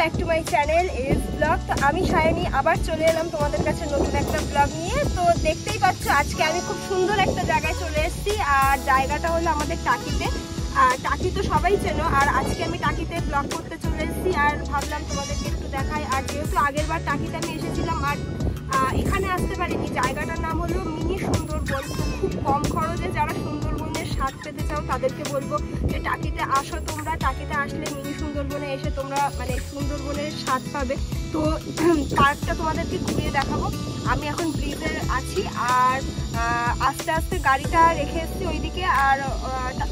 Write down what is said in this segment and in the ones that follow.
Back to my channel S blog. তো আমি সায়নী আবার চলে এলাম তোমাদের কাছে নতুন একটা ব্লগ নিয়ে। তো দেখতেই পাচ্ছ আজকে আমি খুব সুন্দর একটা জায়গায় চলে এসেছি, আর জায়গাটা হলো আমাদের টাকিতে। আর টাকি তো সবাই চেনো, আর আজকে আমি টাকিতে ব্লগ করতে চলে এসেছি, আর ভাবলাম তোমাদেরকে একটু দেখাই। আর যেহেতু আগের বার টাকিতে আমি এসেছিলাম আর এখানে আসতে পারিনি, জায়গাটার নাম হলো মিনি সুন্দরবন। খুব কম খরচে যারা সুন্দরবনের স্বাদ পেতে চাও তাদেরকে বলবো যে টাকিতে আসো তোমরা। টাকিতে আসলে মিনি সুন্দরবনে এসে তোমরা মানে সুন্দরবনের স্বাদ পাবে। তো পার্কটা তোমাদেরকে ঘুরিয়ে দেখাবো। আমি এখন ব্রিজে আছি, আর আস্তে আস্তে গাড়িটা রেখে এসেছি ওইদিকে। আর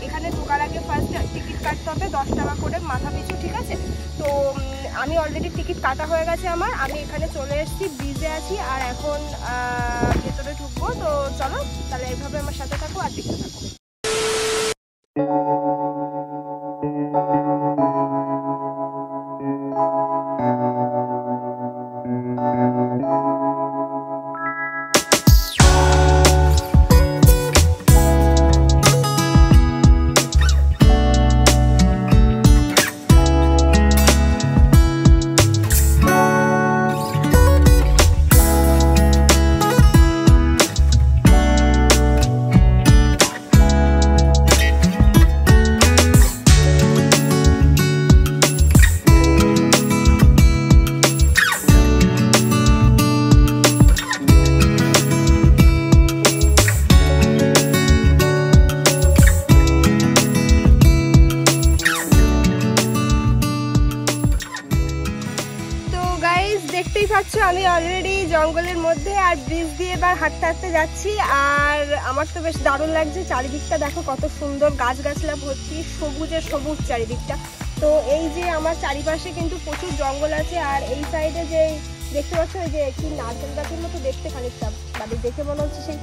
এখানে ঢোকার আগে ফার্স্ট টিকিট কাটতে হবে 10 টাকা করে মাথা পিছু, ঠিক আছে? তো আমি অলরেডি টিকিট কাটা হয়ে গেছে আমার। আমি এখানে চলে এসেছি, ব্রিজে আছি, আর এখন ভেতরে ঢুকবো। তো চলো তাহলে এইভাবে আমার সাথে থাকো আর দেখতে থাকো। দেখতেই পাচ্ছ আমি অলরেডি জঙ্গলের মধ্যে, আর ব্রিজ দিয়ে এবার হাঁটতে হাঁটতে যাচ্ছি। আর আমার তো বেশ দারুণ লাগছে, চারিদিকটা দেখো কত সুন্দর, গাছগাছলা ভর্তি, সবুজে সবুজ চারিদিকটা। তো এই যে আমার চারিপাশে কিন্তু প্রচুর জঙ্গল আছে, আর এই সাইডে যে দেখতে পাচ্ছ ওই যে কি নারকেল গাছের মতো দেখতে খানিকটা, মানে দেখে মনে হচ্ছে সেই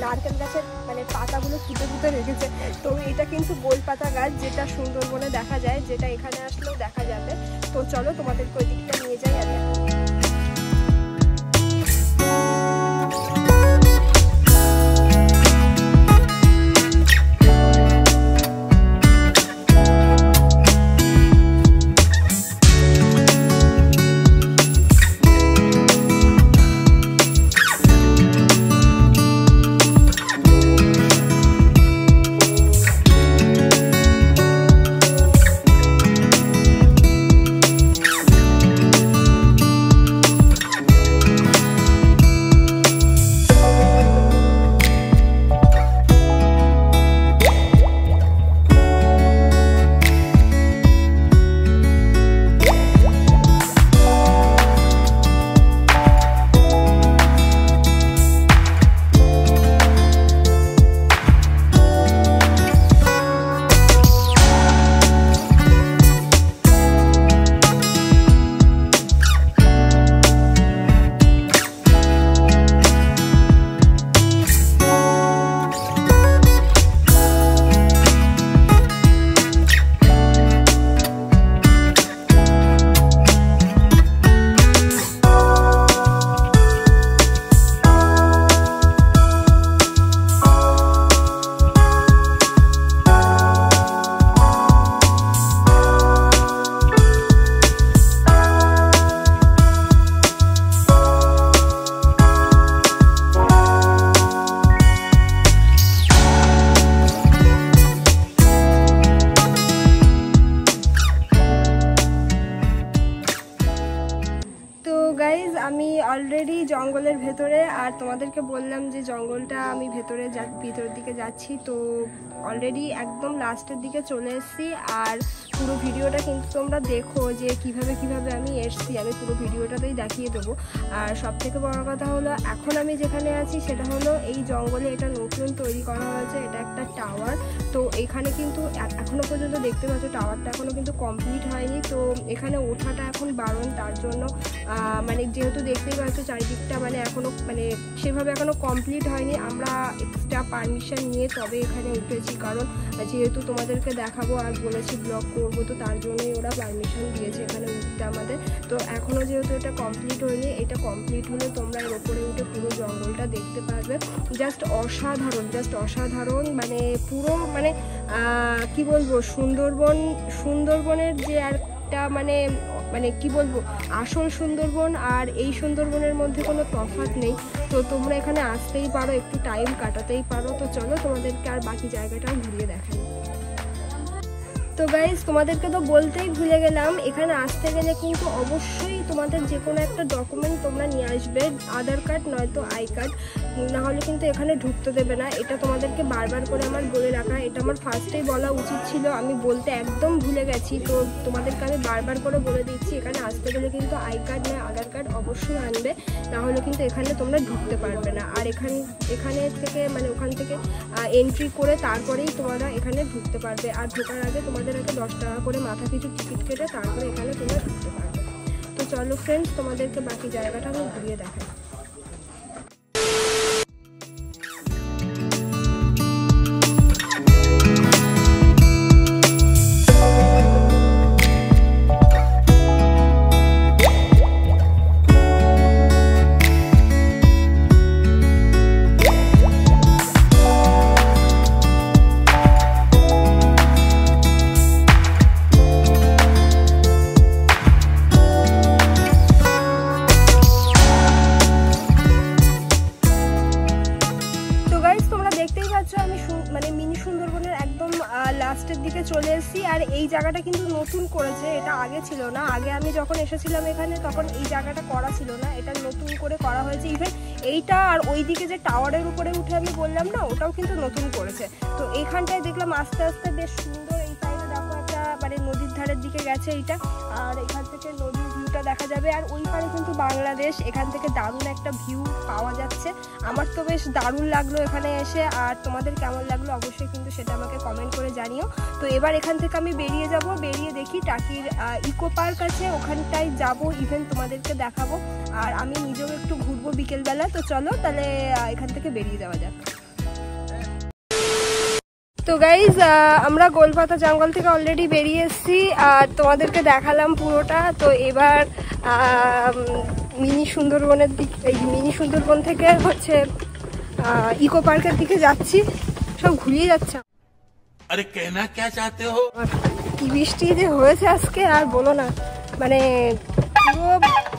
নারকেল গাছের মানে পাতাগুলো ফুটে ফুটে রেখেছে। তো এটা কিন্তু গোলপাতা গাছ, যেটা সুন্দরবনে দেখা যায়, যেটা এখানে আসলেও দেখা যাবে। তো চলো তোমাদেরকে ওই দিকটা নিয়ে যাই। আর আমি অলরেডি জঙ্গলের ভেতরে, আর তোমাদেরকে বললাম যে জঙ্গলটা আমি ভিতর দিকে যাচ্ছি। তো অলরেডি একদম লাস্টের দিকে চলে এসেছি, আর পুরো ভিডিওটা কিন্তু তোমরা দেখো যে কিভাবে আমি এসেছি। আমি পুরো ভিডিওটাতেই দেখিয়ে দেবো। আর সব থেকে বড় কথা হলো এখন আমি যেখানে আছি সেটা হলো এই জঙ্গলে, এটা নতুন তৈরি করা হয়েছে, এটা একটা টাওয়ার। তো এখানে কিন্তু এখনো পর্যন্ত দেখতে পাচ্ছ টাওয়ারটা এখনো কিন্তু কমপ্লিট হয়নি। তো এখানে ওঠাটা এখন বারণ, তার জন্য মানে যেহেতু দেখতেই পাচ্ছ চারিদিকটা মানে এখনো মানে সেভাবে এখনো কমপ্লিট হয়নি। আমরা এক্সট্রা পারমিশন নিয়ে তবে এখানে উঠেছি, কারণ যেহেতু তোমাদেরকে দেখাবো আর বলেছি ব্লগ করবো, তো তার জন্যই ওরা পারমিশন দিয়েছে এখানে উঠতে আমাদের। তো এখনও যেহেতু এটা কমপ্লিট হয়নি, এটা কমপ্লিট হলে তোমরা এর ওপরে উঠে পুরো জঙ্গলটা দেখতে পারবে। জাস্ট অসাধারণ, মানে পুরো মানে কি বলবো, সুন্দরবনের যে একটা মানে মানে কি বলবো, আসল সুন্দরবন আর এই সুন্দরবনের মধ্যে কোনো তফাৎ নেই। তো তোমরা এখানে আসতেই পারো, একটু টাইম কাটাতেই পারো। তো চলো তোমাদেরকে আর বাকি জায়গাটাও ঘুরিয়ে দেখাই। তো গাইজ তোমাদেরকে তো বলতেই ভুলে গেলাম, এখানে আসতে গেলে কিন্তু অবশ্যই তোমাদের যে কোনো একটা ডকুমেন্ট তোমরা নিয়ে আসবে, আধার কার্ড নয়তো আই কার্ড, নাহলে কিন্তু এখানে ঢুকতে দেবে না। এটা তোমাদেরকে বারবার করে আমার বলে রাখা, এটা আমার ফার্স্টেই বলা উচিত ছিল, আমি বলতে একদম ভুলে গেছি। তো তোমাদেরকে আমি বারবার করে বলে দিচ্ছি, এখানে আসতে গেলে কিন্তু আই কার্ড নয় আধার কার্ড অবশ্যই আনবে, নাহলে কিন্তু এখানে তোমরা ঢুকতে পারবে না। আর এখানে থেকে মানে ওখান থেকে এন্ট্রি করে তারপরেই তোমরা এখানে ঢুকতে পারবে। আর ঢোকার আগে তোমাদের আগে 10 টাকা করে মাথা পিছু টিকিট কেটে তারপরে এখানে তোমরা ঢুকতে পারবে। তো চলো ফ্রেন্ডস, তোমাদেরকে বাকি জায়গাটা আমি ঘুরিয়ে দেখাই। মানে মিনি সুন্দরবনের একদম লাস্টের দিকে চলে এসেছি। আর এই জায়গাটা কিন্তু নতুন করেছে, এটা আগে ছিল না। আগে আমি যখন এসেছিলাম এখানে তখন এই জায়গাটা করা ছিল না, এটা নতুন করে করা হয়েছে। ইভেন এইটা আর ওইদিকে যে টাওয়ারের উপরে উঠে আমি বললাম না, ওটাও কিন্তু নতুন করেছে। তো এইখানটায় দেখলাম আস্তে আস্তে বেশ সুন্দর, এই সাইডে দেখো একটা মানে নদীর ধারের দিকে গেছে এইটা, আর এখান থেকে নদীর ভিউটা দেখা যাবে। আর ওই পারে কিন্তু বাংলাদেশ, এখান থেকে দারুণ একটা ভিউ পাওয়া যাচ্ছে। আমার তো বেশ দারুণ লাগলো এখানে এসে। আর তোমাদের কেমন লাগলো অবশ্যই কিন্তু সেটা আমাকে কমেন্ট করে জানিও। তো এবার এখান থেকে আমি বেরিয়ে যাব, বেরিয়ে দেখি টাকির ইকো পার্ক আছে, ওখানটায় যাব, ইভেন তোমাদেরকে দেখাবো। আর আমি নিজেও একটু ঘুরবো বিকেলবেলা। তো চলো তাহলে এখান থেকে বেরিয়ে যাওয়া যাক। তো গাইজ আমরা গোলপাতা জঙ্গল থেকে অলরেডি বেরিয়ে এসেছি, আর তোমাদেরকে দেখালাম পুরোটা। তো এবার মিনি সুন্দরবনের দিক, এই মিনি সুন্দরবন থেকে হচ্ছে ইকো পার্কের দিকে যাচ্ছি। সব ঘুরিয়ে যাচ্ছে। আরে কেনা কে চাতে হো? কি বৃষ্টি যে হয়েছে আজকে আর বলো না, মানে পুরো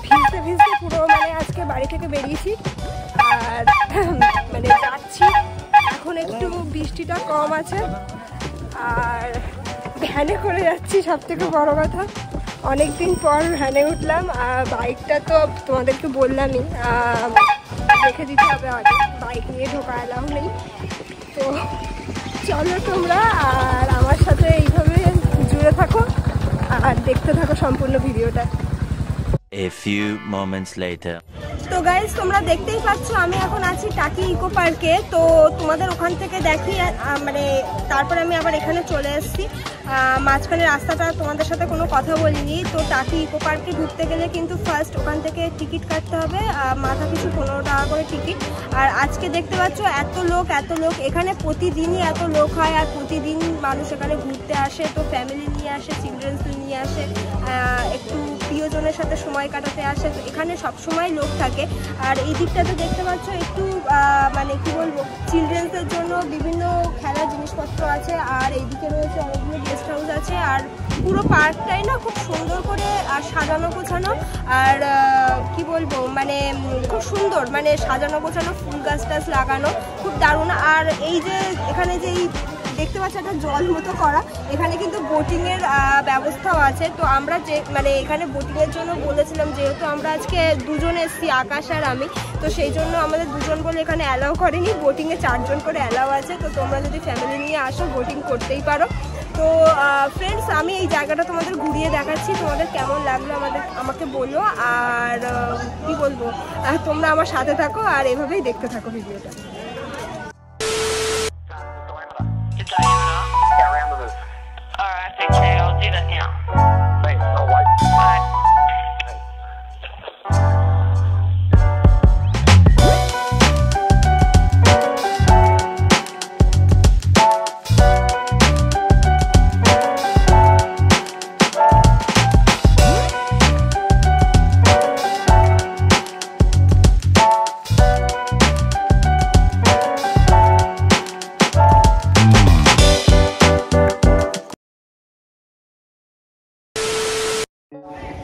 ভিজতে ভিজতে পুরো, মানে আজকে বাড়ি থেকে বেরিয়েছি আর মানে যাচ্ছি। এখন একটু বৃষ্টিটা কম আছে আর ভ্যানে করে যাচ্ছি। সব থেকে বড় কথা, অনেকদিন পর ভ্যানে উঠলাম। আর বাইকটা তো তোমাদেরকে বললামই রেখে দিতে হবে আগে, বাইক নিয়ে ঢোকা এলাও নেই। তো চলো তোমরা আর আমার সাথে এইভাবে জুড়ে থাকো আর দেখতে থাকো সম্পূর্ণ ভিডিওটা। A few moments later. তো গাইজ তোমরা দেখতেই পাচ্ছ আমি এখন আছি টাকি ইকো পার্কে। তো তোমাদের ওখান থেকে দেখি, মানে তারপরে আমি আবার এখানে চলে এসেছি। মাঝখানে রাস্তাটা তোমাদের সাথে কোনো কথা বলিনি। তো টাকি ইকো পার্কে ঢুকতে গেলে কিন্তু ফার্স্ট ওখান থেকে টিকিট কাটতে হবে, মাথা পিছু 15 টাকা করে টিকিট। আর আজকে দেখতে পাচ্ছ এত লোক এখানে প্রতিদিনই এত লোক হয়। আর প্রতিদিন মানুষ এখানে ঘুরতে আসে, তো ফ্যামিলি নিয়ে আসে, চিলড্রেন্স নিয়ে আসে, একটু প্রিয়জনের সাথে সময় কাটাতে আসে। তো এখানে সবসময় লোক থাকে। আর এই দিকটাতে দেখতে পাচ্ছ একটু মানে কি বলবো, চিলড্রেন্সদের জন্য বিভিন্ন খেলার জিনিসপত্র আছে। আর এইদিকে রয়েছে অনেকগুলো গেস্ট হাউস আছে। আর পুরো পার্কটাই না খুব সুন্দর করে সাজানো গোছানো। আর কি বলবো, মানে খুব সুন্দর, মানে সাজানো গোছানো, ফুল গাছ টাছ লাগানো, খুব দারুণ। আর এই যে এখানে যে দেখতে পাচ্ছি একটা জল মতো করা, এখানে কিন্তু বোটিংয়ের ব্যবস্থাও আছে। তো আমরা যে মানে এখানে বোটিংয়ের জন্য বলেছিলাম, যেহেতু আমরা আজকে দুজন এসেছি, আকাশ আর আমি, তো সেই জন্য আমাদের দুজন বলে এখানে অ্যালাউ করেনি, বোটিংয়ে 4 জন করে অ্যালাউ আছে। তো তোমরা যদি ফ্যামিলি নিয়ে আসো বোটিং করতেই পারো। তো ফ্রেন্ডস, আমি এই জায়গাটা তোমাদের ঘুরিয়ে দেখাচ্ছি, তোমাদের কেমন লাগলো আমাকে বলো। আর কি বলবো, তোমরা আমার সাথে থাকো আর এভাবেই দেখতে থাকো ভিডিওটা। Alright, okay, I'll do that now. Thanks, no worries. Bye.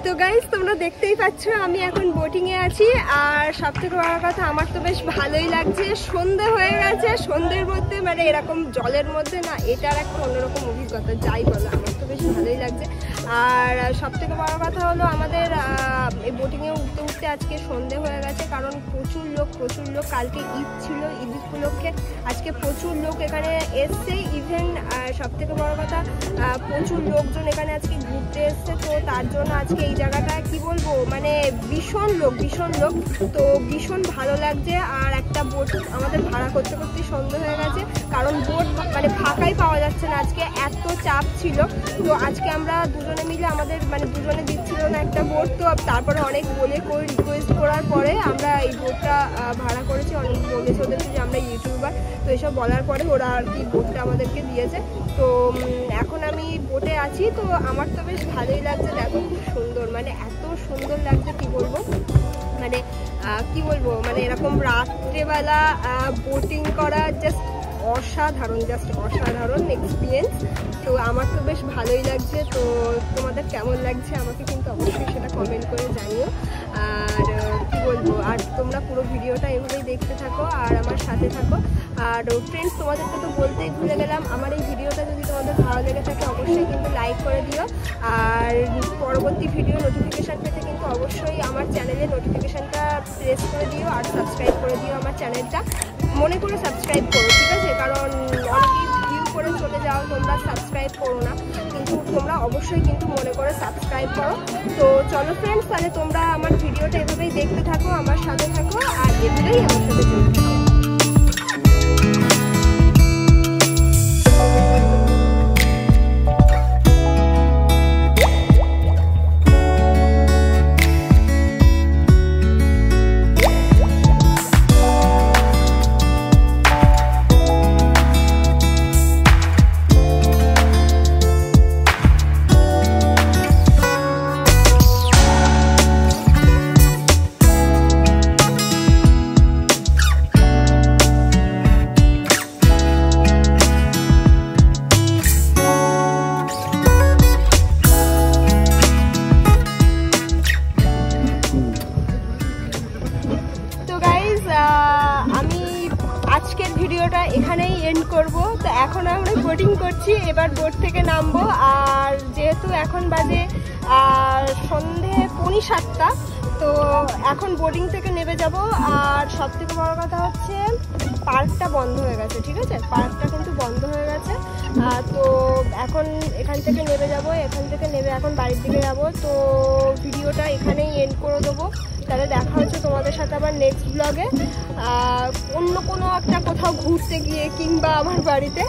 তো গাইস তোমরা দেখতেই পাচ্ছ আমি এখন বোটিংয়ে আছি। আর সব থেকে বড় কথা আমার তো বেশ ভালোই লাগছে, সন্ধে হয়ে গেছে। সন্ধ্যের মধ্যে মানে এরকম জলের মধ্যে না, এটার একটা অন্যরকম অভিজ্ঞতা, যাই বলো আমার তো বেশ ভালোই লাগছে। আর সব থেকে বড় কথা হলো আমাদের এই বোটিংয়ে উঠতে উঠতে আজকে সন্ধে হয়ে গেছে, কারণ প্রচুর লোক। কালকে ঈদ ছিল, ঈদ উপলক্ষে আজকে প্রচুর লোক এখানে এসছে। ইভেন সব থেকে বড় কথা প্রচুর লোকজন এখানে আজকে ঘুরতে এসছে। তো তার জন্য আজকে এই জায়গাটা কি বলবো মানে ভীষণ লোক। তো ভীষণ ভালো লাগছে। আর একটা বোট আমাদের ভাড়া করতে সন্ধে হয়ে গেছে, কারণ বোট মানে ফাঁকাই পাওয়া যাচ্ছে না, আজকে এত চাপ ছিল। তো আজকে আমরা দুজনে মিলে আমাদের মানে দুজনে দিচ্ছিল না একটা বোট। তো তারপরে অনেক রিকোয়েস্ট করার পরে আমরা এই বোটটা ভাড়া করেছি। অনেক বলেছে ওদেরকে যে আমরা ইউটিউবার, তো এসব বলার পরে ওরা আর কি বোটটা আমাদেরকে দিয়েছে। তো এখন আমি বোটে আছি, তো আমার তো বেশ ভালোই লাগছে। দেখো খুব সুন্দর, মানে এত সুন্দর লাগছে কি বলবো মানে এরকম রাত্রেবেলা বোটিং করা জাস্ট অসাধারণ এক্সপিরিয়েন্স। তো আমার তো বেশ ভালোই লাগছে। তো তোমাদের কেমন লাগছে আমাকে কিন্তু অবশ্যই সেটা কমেন্ট করে জানিও। আর কি বলবো, আর তোমরা পুরো ভিডিওটা এভাবেই দেখতে থাকো আর আমার সাথে থাকো। আর ফ্রেন্ডস তোমাদেরকে তো বলতেই ভুলে গেলাম, আমার এই ভিডিওটা যদি তোমাদের ভালো লেগে থাকে অবশ্যই কিন্তু লাইক করে দিও। আর পরবর্তী ভিডিও নোটিফিকেশান পেতে কিন্তু অবশ্যই আমার চ্যানেলে নোটিফিকেশানটা প্রেস করে দিও আর সাবস্ক্রাইব করে দিও আমার চ্যানেলটা। মনে করে সাবস্ক্রাইব করো, ঠিক আছে? কারণ অনেকেই ভিউ করে চলে যাও, তোমরা সাবস্ক্রাইব করো না, কিন্তু তোমরা অবশ্যই কিন্তু মনে করে সাবস্ক্রাইব করো। তো চলো ফ্রেন্ডস, তাহলে তোমরা আমার ভিডিওটা এভাবেই দেখতে থাকো, আমার সাথে থাকো আর এভাবেই আমার সাথে চলতে থাকো। আজকের ভিডিওটা এখানেই এন্ড করব। তো এখন আমরা বোটিং করছি, এবার বোট থেকে নামবো। আর যেহেতু এখন বাজে সন্ধে 7:45, তো এখন বোটিং থেকে নেমে যাব। আর সব থেকে বড় কথা হচ্ছে পার্কটা বন্ধ হয়ে গেছে, ঠিক আছে? পার্কটা কিন্তু বন্ধ হয়ে গেছে। তো এখন এখান থেকে নেমে যাব, এখান থেকে নেমে এখন বাড়ির দিকে যাব। তো ভিডিওটা এখানেই এন্ড করে দেবো। তাহলে দেখা হচ্ছে তোমাদের সাথে আবার নেক্সট ব্লগে, অন্য কোনো একটা কোথাও ঘুরতে গিয়ে কিংবা আমার বাড়িতে।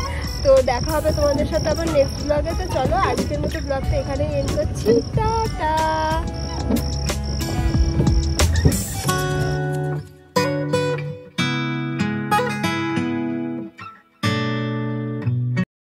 তো দেখা হবে তোমাদের সাথে আবার নেক্সট ব্লগে। তো চলো আজকের মতো ব্লগটা এখানেই এন্ড করছি, টাটা।